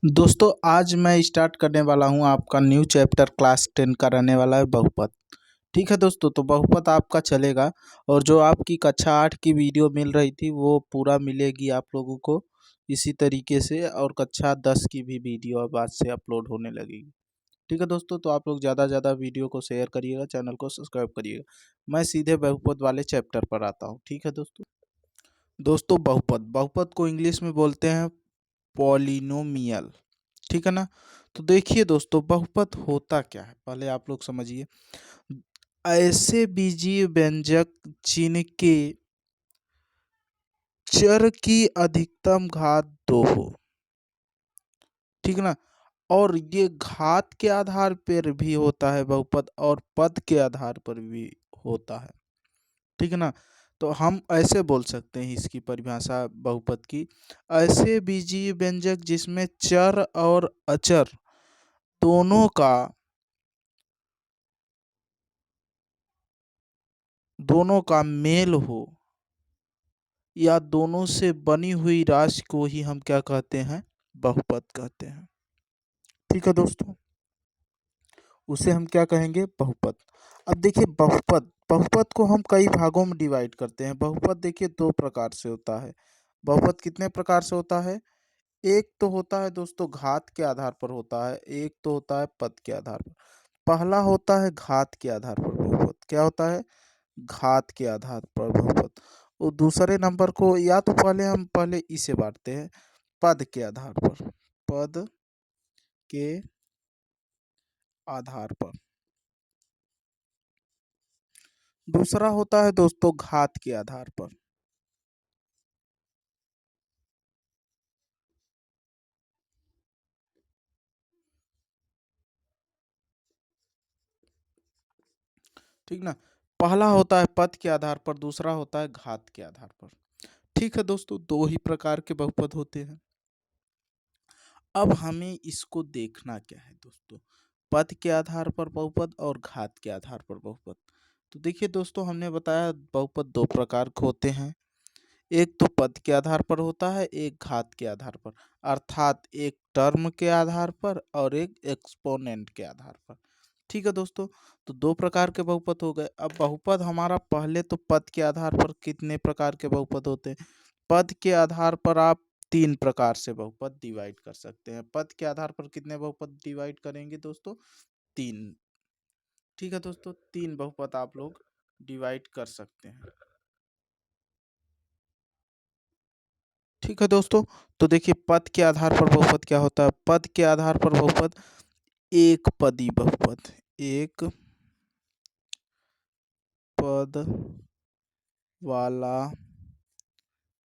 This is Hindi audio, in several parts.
दोस्तों आज मैं स्टार्ट करने वाला हूं आपका न्यू चैप्टर क्लास 10 का रहने वाला है बहुपद। ठीक है दोस्तों, तो बहुपद आपका चलेगा और जो आपकी कक्षा 8 की वीडियो मिल रही थी वो पूरा मिलेगी आप लोगों को इसी तरीके से, और कक्षा 10 की भी वीडियो अब आज से अपलोड होने लगेगी। ठीक है दोस्तों, तो आप लोग ज़्यादा ज़्यादा वीडियो को शेयर करिएगा, चैनल को सब्सक्राइब करिएगा। मैं सीधे बहुपद वाले चैप्टर पर आता हूँ। ठीक है दोस्तों, बहुपद बहुपद को इंग्लिश में बोलते हैं पॉलिनोमियल। ठीक है ना। तो देखिए दोस्तों, बहुपद होता क्या है पहले आप लोग समझिए। ऐसे बीजीय व्यंजक जिनके चर की अधिकतम घात 2 हो, ठीक ना, और ये घात के आधार पर भी होता है बहुपद और पद के आधार पर भी होता है। ठीक है ना। तो हम ऐसे बोल सकते हैं इसकी परिभाषा बहुपद की, ऐसे बीजीय व्यंजक जिसमें चर और अचर दोनों का मेल हो, या दोनों से बनी हुई राशि को ही हम क्या कहते हैं, बहुपद कहते हैं। ठीक है दोस्तों, उसे हम क्या कहेंगे, बहुपद। अब देखिए बहुपद बहुपद को हम कई भागों में डिवाइड करते हैं। बहुपद देखिए दो प्रकार से होता है। बहुपद कितने प्रकार से होता है, एक तो होता है दोस्तों घात के आधार पर होता है, एक तो होता है पद के आधार पर। पहला होता है घात के आधार पर बहुपद, क्या होता है, घात के आधार पर बहुपद। और दूसरे नंबर को, या तो पहले इसे बांटते हैं पद के आधार पर, पद के आधार पर। दूसरा होता है दोस्तों घात के आधार पर। ठीक ना, पहला होता है पद के आधार पर, दूसरा होता है घात के आधार पर। ठीक है दोस्तों, दो ही प्रकार के बहुपद होते हैं। अब हमें इसको देखना क्या है दोस्तों, पद के आधार पर बहुपद और घात के आधार पर बहुपद। तो देखिए दोस्तों, हमने बताया बहुपद दो प्रकार के होते हैं, एक तो पद के आधार पर होता है, एक घात के आधार पर, अर्थात एक टर्म के आधार पर और एक एक्सपोनेंट के आधार पर। ठीक है दोस्तों, तो दो प्रकार के बहुपद हो गए। अब बहुपद हमारा पहले तो पद के आधार पर कितने प्रकार के बहुपद होते हैं, पद के आधार पर आप तीन प्रकार से बहुपद डिवाइड कर सकते हैं। पद के आधार पर कितने बहुपद डिवाइड करेंगे दोस्तों, तीन। ठीक है दोस्तों, तीन बहुपद आप लोग डिवाइड कर सकते हैं। ठीक है दोस्तों, तो देखिए पद के आधार पर बहुपद क्या होता है, पद के आधार पर बहुपद एक पदी बहुपद, एक पद वाला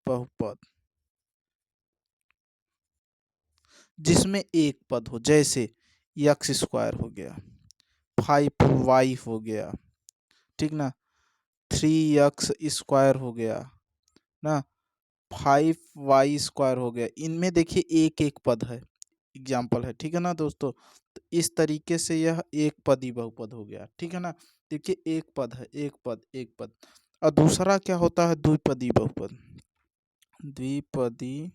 बहुपद जिसमें एक पद हो, जैसे एक्स स्क्वायर हो गया, 5y हो गया, ठीक ना, 3x स्क्वायर हो गया ना, 5y स्क्वायर हो गया। इनमें देखिए एक एक पद है, एग्जाम्पल है। ठीक है ना दोस्तों, तो इस तरीके से यह एक पदी बहुपद हो गया। ठीक है ना, देखिए एक पद है, एक पद एक पद। और दूसरा क्या होता है, द्विपदी बहुपद, द्विपदी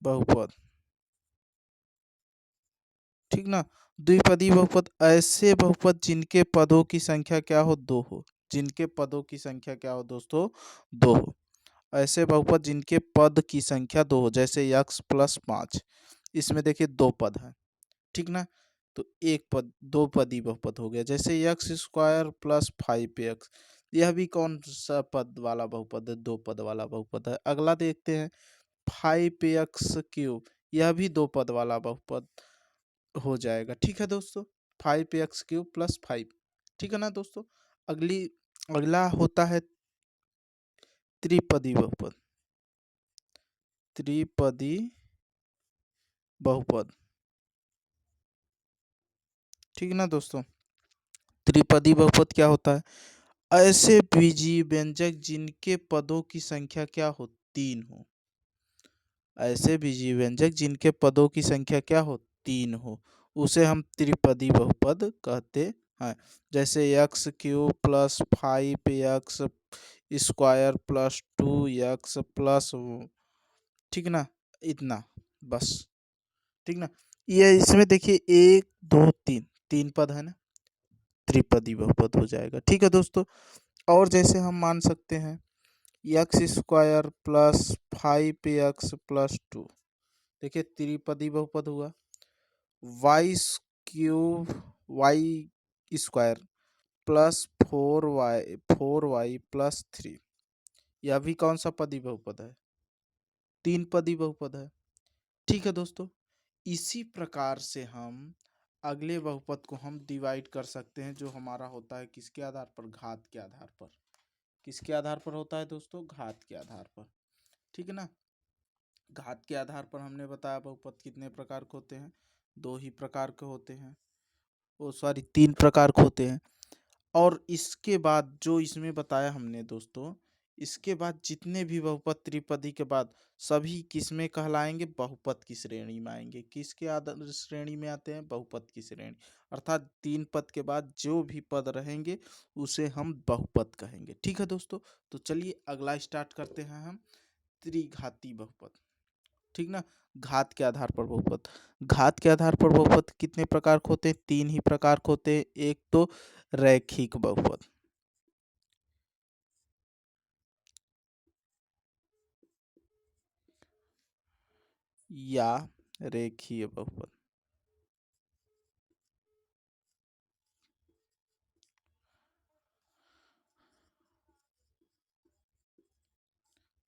बहुपद। ठीक ना, द्विपदी बहुपद ऐसे बहुपद जिनके पदों की संख्या क्या हो, दो हो, जिनके पदों की संख्या क्या हो दोस्तों, दो हो। ऐसे बहुपद जिनके पद की संख्या दो हो, जैसे x+5, इसमें देखिए दो पद है। ठीक ना, तो एक पद दो पदी बहुपद हो गया। जैसे x² + 5x, यह भी कौन सा पद वाला बहुपद है, दो पद वाला बहुपद है। अगला देखते हैं 5x³, यह भी दो पद वाला बहुपद हो जाएगा। ठीक है दोस्तों, 5x³ + 5। ठीक है ना दोस्तों, अगली अगला होता है त्रिपदी बहुपद, त्रिपदी बहुपद। ठीक है ना दोस्तों, त्रिपदी बहुपद क्या होता है, ऐसे बीजीय व्यंजक जिनके पदों की संख्या क्या हो, तीन हो। ऐसे बीजीय व्यंजक जिनके पदों की संख्या क्या हो, तीन हो, उसे हम त्रिपदी बहुपद कहते हैं। जैसे x³ + 5x² + 2x+, ठीक ना, इतना बस। ठीक ना। ये इसमें देखिए एक दो तीन, तीन पद है ना, त्रिपदी बहुपद हो जाएगा। ठीक है दोस्तों। और जैसे हम मान सकते हैं एक्स स्क्वायर प्लस 5x+2, देखिए त्रिपदी बहुपद हुआ। Y cube y square plus 4y+3, यह भी कौन सा पदी बहुपद है? तीन पदी बहुपद है। ठीक है दोस्तों। इसी प्रकार से हम अगले बहुपद को हम डिवाइड कर सकते हैं, जो हमारा होता है किसके आधार पर? घात के आधार पर। किसके आधार पर होता है दोस्तों? घात के आधार पर। ठीक है ना। घात के आधार पर हमने बताया बहुपद कितने प्रकार के होते हैं? दो ही प्रकार के होते हैं, ओ सॉरी तीन प्रकार के होते हैं। और इसके बाद जो इसमें बताया हमने दोस्तों, इसके बाद जितने भी बहुपद त्रिपदी के बाद सभी किसमें कहलाएंगे? बहुपद की श्रेणी में आएंगे। किसके आधार श्रेणी में आते हैं? बहुपद की श्रेणी। अर्थात तीन पद के बाद जो भी पद रहेंगे उसे हम बहुपद कहेंगे। ठीक है दोस्तों। तो चलिए अगला स्टार्ट करते हैं हम, त्रिघाती बहुपद। ठीक ना। घात के आधार पर बहुपद। घात के आधार पर बहुपद कितने प्रकार के होते हैं? तीन ही प्रकार के होते हैं। एक तो रैखिक बहुपद, या रेखीय बहुपद।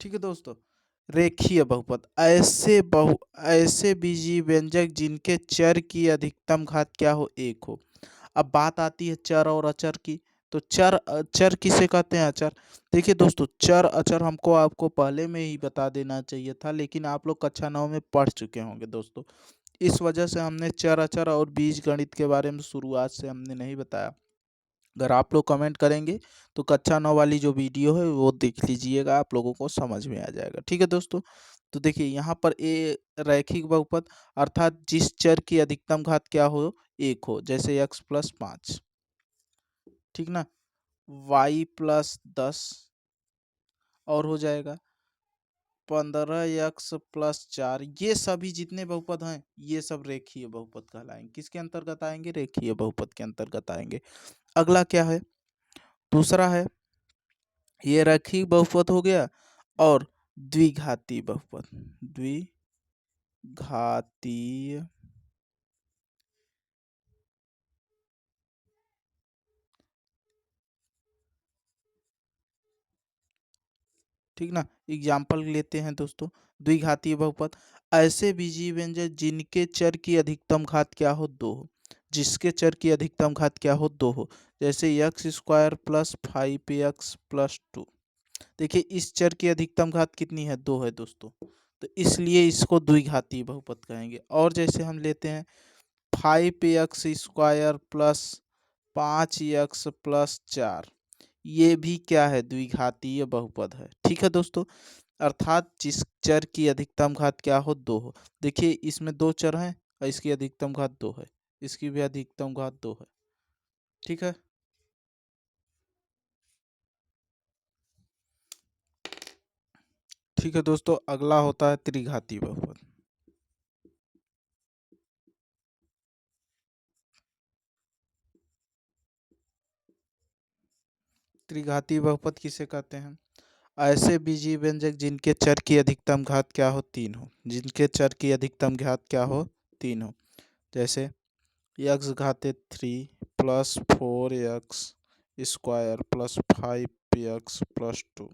ठीक है दोस्तों। रेखीय बहुपद ऐसे बीजीय व्यंजक जिनके चर की अधिकतम घात क्या हो? एक हो। अब बात आती है चर और अचर की। तो चर किसे कहते हैं? अचर। देखिए दोस्तों, चर अचर हमको आपको पहले में ही बता देना चाहिए था, लेकिन आप लोग कक्षा 9 में पढ़ चुके होंगे दोस्तों। इस वजह से हमने चर अचर और बीज गणित के बारे में शुरुआत से हमने नहीं बताया। अगर आप लोग कमेंट करेंगे तो कक्षा 9 वाली जो वीडियो है वो देख लीजिएगा, आप लोगों को समझ में आ जाएगा। ठीक है दोस्तों। तो देखिए यहाँ पर ए रैखिक बहुपद, अर्थात जिस चर की अधिकतम घात क्या हो? एक हो। जैसे x+5, ठीक ना। y+10, और हो जाएगा 15x+4। ये सभी जितने बहुपद हैं ये सब रेखीय बहुपद कहलाएंगे। किसके अंतर्गत आएंगे? रेखीय बहुपद के अंतर्गत आएंगे। अगला क्या है? दूसरा है, ये रैखिक बहुपद हो गया। और द्विघाती बहुपद, द्विघातीय, ठीक ना। एग्जाम्पल लेते हैं दोस्तों। द्विघातीय बहुपद ऐसे बीजीय व्यंजक जिनके चर की अधिकतम घात क्या हो? दो हो। जिसके चर की अधिकतम घात क्या हो? दो हो। जैसे x² + 5x+2। देखिए इस चर की अधिकतम घात कितनी है? दो है दोस्तों। तो इसलिए इसको द्विघातीय बहुपद कहेंगे। और जैसे हम लेते हैं 5x² + 5x+4, ये भी क्या है? द्विघातीय बहुपद है। ठीक है दोस्तों। अर्थात जिस चर की अधिकतम घात क्या हो? दो हो। देखिए इसमें दो चर हैं और इसकी अधिकतम घात दो है, इसकी भी अधिकतम घात दो है। ठीक है। ठीक है दोस्तों। अगला होता है त्रिघाती बहुपद। त्रिघाती बहुपद किसे कहते हैं? ऐसे बीजीय व्यंजक जिनके चर की अधिकतम घात क्या हो? तीन हो। जिनके चर की अधिकतम घात क्या हो? तीन हो। जैसे x⁻³ + 4x² + 5x+2।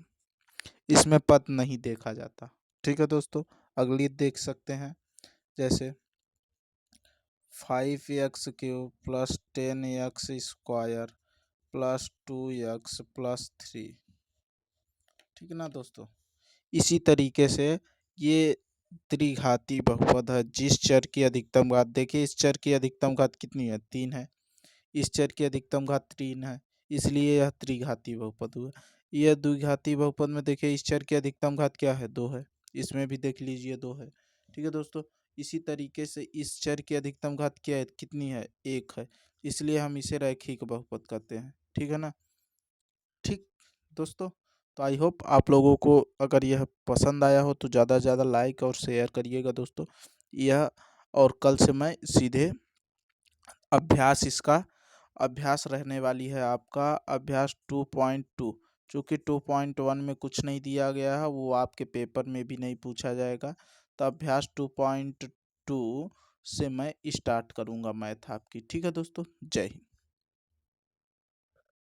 इसमें पद नहीं देखा जाता। ठीक है दोस्तों। अगली देख सकते हैं। जैसे 5x³ + 10x² + 2x+3। ठीक है ना दोस्तों। इसी तरीके से ये त्रिघाती बहुपद है जिस चर की अधिकतम घात, देखिए इस चर की अधिकतम घात कितनी है? तीन है। इस चर की अधिकतम घात तीन है, इसलिए यह त्रिघाती बहुपद हुआ। यह द्विघाती बहुपद में देखिए इस चर की अधिकतम घात क्या है? दो है। इसमें भी देख लीजिए दो है। ठीक है दोस्तों। इसी तरीके से इस चर की अधिकतम घात क्या है? कितनी है? एक है। इसलिए हम इसे रैखिक बहुपद कहते हैं। ठीक है ना। ठीक दोस्तों। तो आई होप आप लोगों को अगर यह पसंद आया हो तो ज़्यादा से ज़्यादा लाइक और शेयर करिएगा दोस्तों। यह और कल से मैं सीधे अभ्यास इसका अभ्यास रहने वाली है आपका अभ्यास 2.2। चूँकि 2.1 में कुछ नहीं दिया गया है, वो आपके पेपर में भी नहीं पूछा जाएगा, तो अभ्यास 2.2 से मैं स्टार्ट करूँगा मैथ आपकी। ठीक है दोस्तों, जय हिंद।